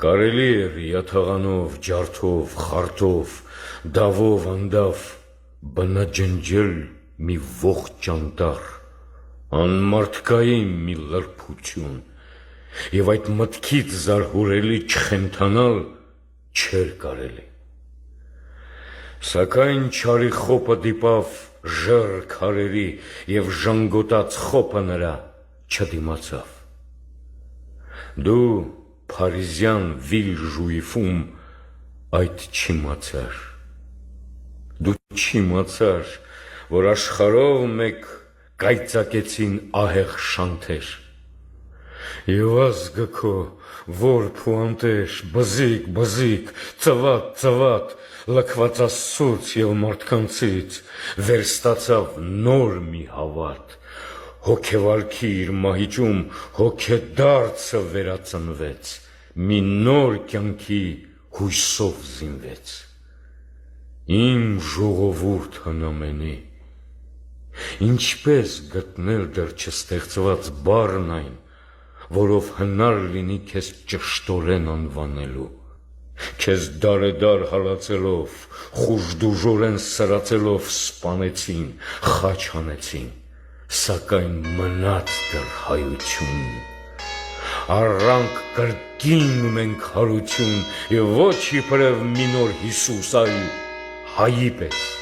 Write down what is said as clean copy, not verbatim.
Կարելի էր յաթաղանով, ջարդով, խարտով, դավով, անդավ բնաջնջել մի ողջ ճանտառ, անմարդկային մի լրբություն, և այդ մտքից զարհուրելի չխենթանալ չէր կարելի։ Սակայն չարի խոպը դիպավ ժեռ քարերի և ժանգոտած խոպը նրա չդիմացավ։ Դու փարիզյան վիլ ժուիֆում այդ չիմացար։ Դու չիմացար, որ աշխարհով մեկ կայծակեցին ահեղ շանթեր, և ազգը քո որբ ու անտեր, բզիկ, ծվատ, լքված Աստծուց և մարդկանցից վերստացավ նոր մի հավատ, հոգեվարքի իր մահիճում հոգեդարձը վերածնվեց, մի նոր կյանքի հույսով զինվեց։ Իմ ժողովուրդ հնամենի, ինչպես գտնել դեռ չստեղծված բառն այն, որով հնար լինի քեզ ճշտորեն անվանելու, քեզ դարեդար հալածելով, խուժդուժորեն սրացելով սպանեցին, խաչ հանեցին, սակայն մնաց դեռ հայություն, առանք կրկին ունենք հարություն, և ոչ իբրև մի նոր Հիսուս, այլ հայի պես։